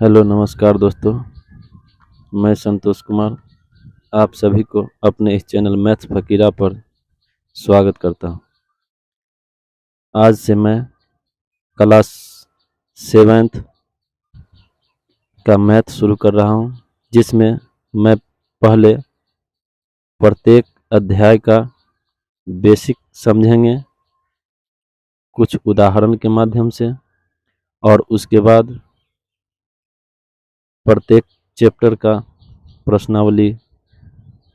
Hello नमस्कार दोस्तों, मैं संतोष कुमार आप सभी को अपने इस चैनल मैथ्स फकीरा पर स्वागत करता हूं। आज से मैं क्लास 7th का मैथ शुरू कर रहा हूं, जिसमें मैं पहले प्रत्येक अध्याय का बेसिक समझेंगे कुछ उदाहरण के माध्यम से, और उसके बाद प्रत्येक चैप्टर का प्रश्नावली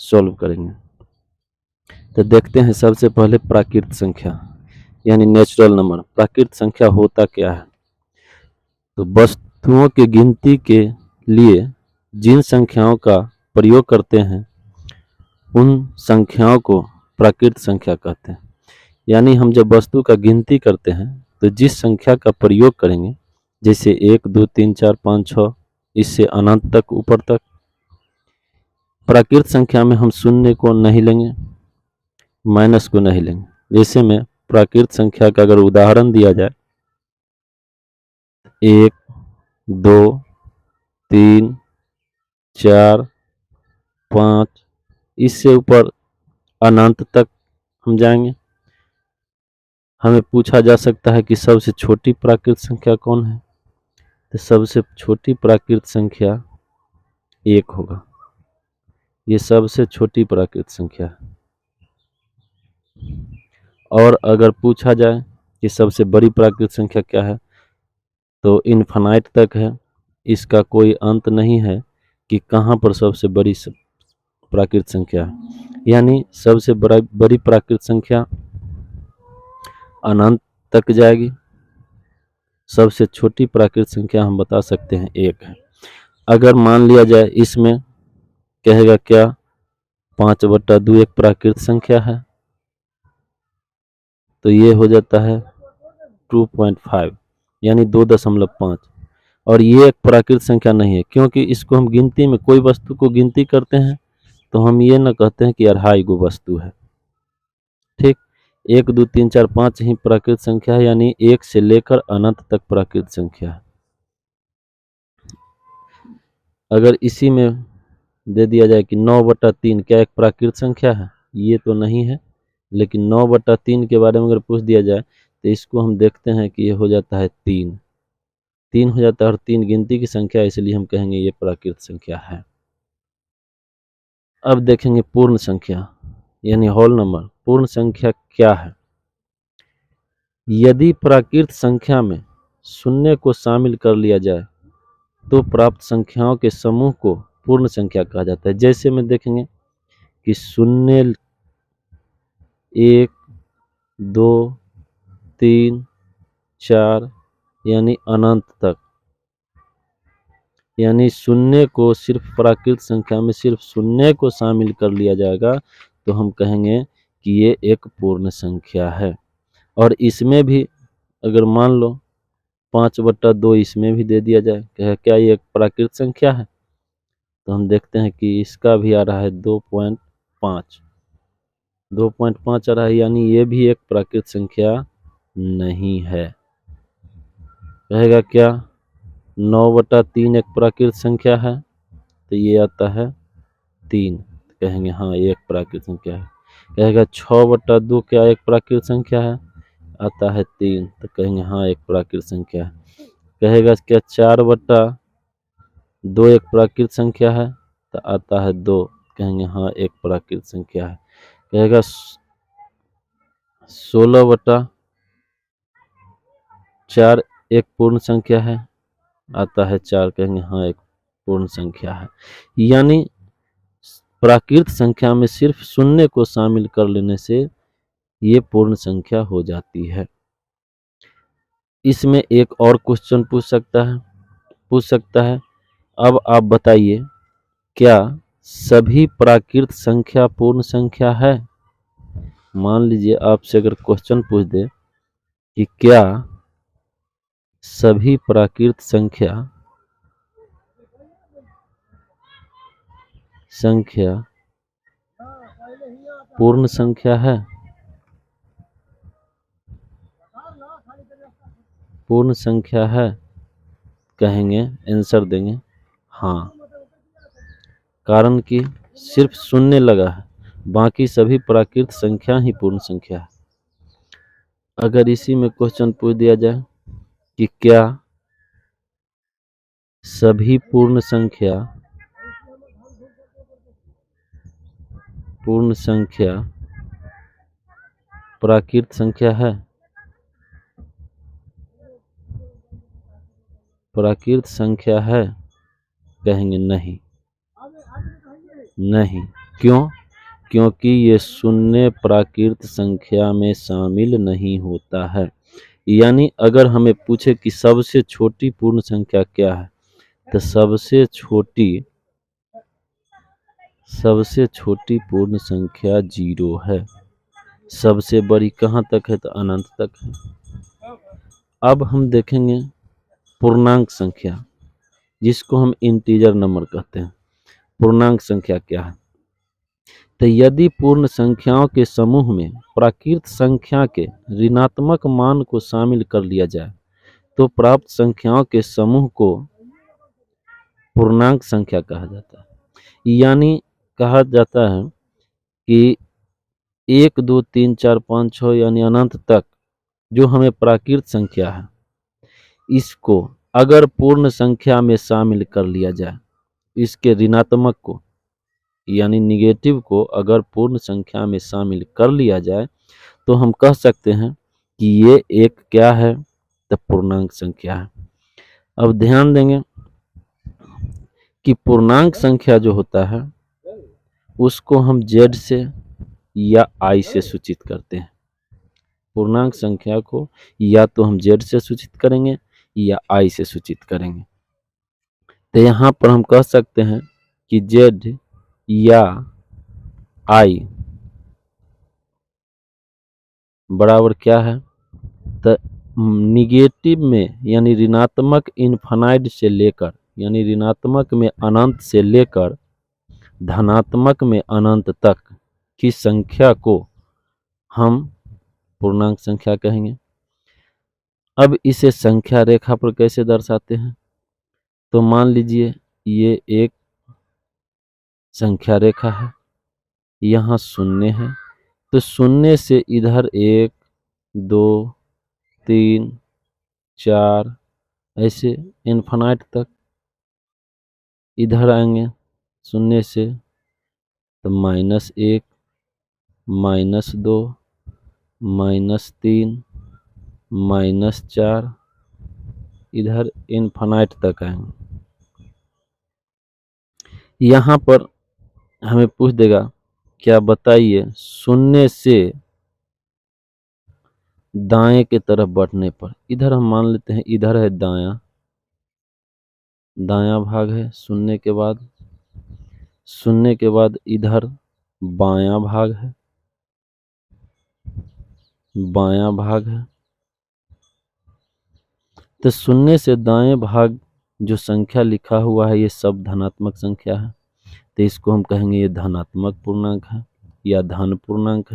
सॉल्व करेंगे। तो देखते हैं सबसे पहले प्राकृत संख्या यानी नेचुरल नंबर। प्राकृत संख्या होता क्या है? तो वस्तुओं की गिनती के लिए जिन संख्याओं का प्रयोग करते हैं उन संख्याओं को प्राकृत संख्या कहते हैं। यानी हम जब वस्तु का गिनती करते हैं तो जिस संख्या का प्रयोग करेंगे, जैसे 1 2 3 4 5 6 इससे अनंत तक ऊपर तक, प्राकृत संख्या में हम शून्य को नहीं लेंगे, माइनस को नहीं लेंगे। जैसे में प्राकृत संख्या का अगर उदाहरण दिया जाए 1 2 3 4 5 इससे ऊपर अनंत तक हम जाएंगे। हमें पूछा जा सकता है कि सबसे छोटी प्राकृत संख्या कौन है? तो सबसे छोटी प्राकृत संख्या 1 होगा। ये सबसे छोटी प्राकृत संख्या है। और अगर पूछा जाए कि सबसे बड़ी प्राकृत संख्या क्या है, तो इनफाइनाइट तक है, इसका कोई अंत नहीं है कि कहाँ पर सबसे बड़ी प्राकृत संख्या है। यानी सबसे बड़ी प्राकृत संख्या अनंत तक जाएगी। सबसे छोटी प्राकृत संख्या हम बता सकते हैं 1 है। अगर मान लिया जाए इसमें कहेगा क्या 5/2 एक प्राकृत संख्या है, तो ये हो जाता है 2.5 यानी 2.5। और ये एक प्राकृत संख्या नहीं है, क्योंकि इसको हम गिनती में कोई वस्तु को गिनती करते हैं तो हम ये न कहते हैं कि 2.5 गो वस्तु है। ठीक, 1 2 3 4 5 ही प्राकृत संख्या है, यानी 1 से लेकर अनंत तक प्राकृत संख्या है। अगर इसी में दे दिया जाए कि 9/3 क्या एक प्राकृत संख्या है? ये तो नहीं है, लेकिन 9/3 के बारे में अगर पूछ दिया जाए तो इसको हम देखते हैं कि ये हो जाता है 3 हो जाता है, और 3 गिनती की संख्या, इसलिए हम कहेंगे ये प्राकृत संख्या है। अब देखेंगे पूर्ण संख्या यानी होल नंबर। पूर्ण संख्या क्या है? यदि प्राकृत संख्या में शून्य को शामिल कर लिया जाए तो प्राप्त संख्याओं के समूह को पूर्ण संख्या कहा जाता है। जैसे में देखेंगे कि 0 1 2 3 4 यानी अनंत तक, यानी शून्य को सिर्फ प्राकृत संख्या में सिर्फ शून्य को शामिल कर लिया जाएगा तो हम कहेंगे कि ये एक पूर्ण संख्या है। और इसमें भी अगर मान लो 5/2 इसमें भी दे दिया जाए, क्या ये एक प्राकृत संख्या है? तो हम देखते हैं कि इसका भी आ रहा है 2.5 आ रहा है, यानी ये भी एक प्राकृत संख्या नहीं है। कहेगा क्या 9/3 एक प्राकृत संख्या है? तो ये आता है 3, कहेंगे हाँ ये एक प्राकृत संख्या है। कहेगा 6/2 क्या एक प्राकृत संख्या है? आता है 3, तो कहेंगे हाँ एक प्राकृत संख्या है। कहेगा क्या 4/2 एक प्राकृत संख्या है? तो आता है 2, कहेंगे हाँ एक प्राकृत संख्या है। कहेगा 16/4 एक पूर्ण संख्या है? आता है 4, कहेंगे हाँ एक पूर्ण संख्या है। यानी प्राकृत संख्या में सिर्फ शून्य को शामिल कर लेने से ये पूर्ण संख्या हो जाती है। इसमें एक और क्वेश्चन पूछ सकता है, अब आप बताइए क्या सभी प्राकृत संख्या पूर्ण संख्या है? मान लीजिए आपसे अगर क्वेश्चन पूछ दे कि क्या सभी प्राकृत संख्या पूर्ण संख्या है? पूर्ण संख्या है, कहेंगे, आंसर देंगे हाँ, कारण कि सिर्फ शून्य लगा है, बाकी सभी प्राकृत संख्या ही पूर्ण संख्या है। अगर इसी में क्वेश्चन पूछ दिया जाए कि क्या सभी पूर्ण संख्या प्राकृत संख्या है, प्राकृत संख्या है, कहेंगे नहीं, नहीं। क्यों? क्योंकि ये शून्य प्राकृत संख्या में शामिल नहीं होता है। यानी अगर हमें पूछे कि सबसे छोटी पूर्ण संख्या क्या है, तो सबसे छोटी पूर्ण संख्या 0 है। सबसे बड़ी कहाँ तक है? तो अनंत तक है। अब हम देखेंगे पूर्णांक संख्या, जिसको हम इंटीजर नंबर कहते हैं। पूर्णांक संख्या क्या है? तो यदि पूर्ण संख्याओं के समूह में प्राकृत संख्या के ऋणात्मक मान को शामिल कर लिया जाए तो प्राप्त संख्याओं के समूह को पूर्णांक संख्या कहा जाता है। यानी कहा जाता है कि 1 2 3 4 5 6 यानी अनंत तक जो हमें प्राकृत संख्या है, इसको अगर पूर्ण संख्या में शामिल कर लिया जाए, इसके ऋणात्मक को यानी निगेटिव को अगर पूर्ण संख्या में शामिल कर लिया जाए तो हम कह सकते हैं कि ये एक क्या है? तो पूर्णांक संख्या है। अब ध्यान देंगे कि पूर्णांक संख्या जो होता है उसको हम z से या i से सूचित करते हैं। पूर्णांक संख्या को या तो हम z से सूचित करेंगे या i से सूचित करेंगे। तो यहाँ पर हम कह सकते हैं कि z या i बराबर क्या है? तो निगेटिव में यानी ऋणात्मक इनफाइनाइट से लेकर यानी ऋणात्मक में अनंत से लेकर धनात्मक में अनंत तक की संख्या को हम पूर्णांक संख्या कहेंगे। अब इसे संख्या रेखा पर कैसे दर्शाते हैं? तो मान लीजिए ये एक संख्या रेखा है, यहाँ शून्य है, तो शून्य से इधर 1 2 3 4 ऐसे इनफाइनाइट तक इधर आएंगे शून्य से, तो -1 -2 -3 -4 इधर इनफाइनाइट तक आएंगे। यहाँ पर हमें पूछ देगा क्या बताइए शून्य से दाएं के तरफ बढ़ने पर, इधर हम मान लेते हैं इधर है दायां भाग है, शून्य के बाद इधर बायां भाग है, तो शून्य से दाएं भाग जो संख्या लिखा हुआ है ये सब धनात्मक संख्या है, तो इसको हम कहेंगे ये धनात्मक पूर्णांक है या धन पूर्णांक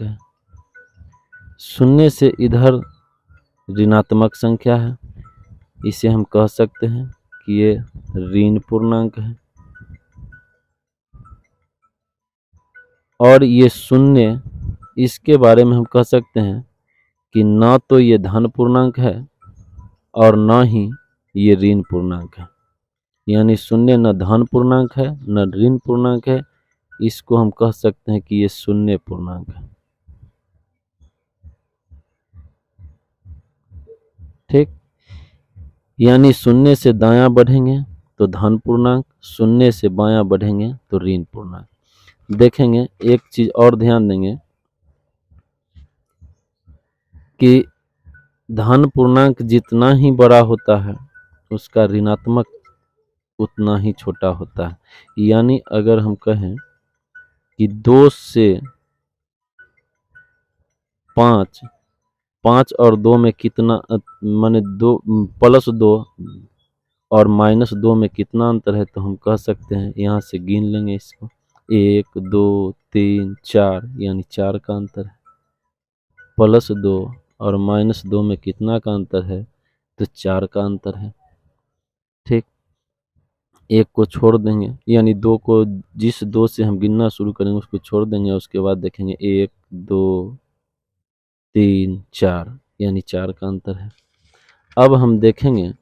है। शून्य से इधर ऋणात्मक संख्या है, इसे हम कह सकते हैं कि ये ऋण पूर्णांक है। और ये शून्य, इसके बारे में हम कह सकते हैं कि न तो ये धन पूर्णांक है और न ही ये ऋण पूर्णांक है। यानी शून्य न धन पूर्णांक है न ऋण पूर्णांक है, इसको हम कह सकते हैं कि ये शून्य पूर्णांक है। ठीक, यानी शून्य से दायां बढ़ेंगे तो धन पूर्णांक, शून्य से बायां बढ़ेंगे तो ऋण पूर्णांक। देखेंगे एक चीज और ध्यान देंगे कि धन पूर्णांक जितना ही बड़ा होता है उसका ऋणात्मक उतना ही छोटा होता है। यानी अगर हम कहें कि 2 से 5 और 2 में कितना माने 2 +2 और -2 में कितना अंतर है, तो हम कह सकते हैं यहाँ से गिन लेंगे इसको 1 2 3 4 यानी 4 का अंतर है, +2 और -2 में कितना का अंतर है, तो 4 का अंतर है। ठीक, एक को छोड़ देंगे, यानी 2 को, जिस 2 से हम गिनना शुरू करेंगे उसको छोड़ देंगे, उसके बाद देखेंगे 1 2 3 4, यानी 4 का अंतर है। अब हम देखेंगे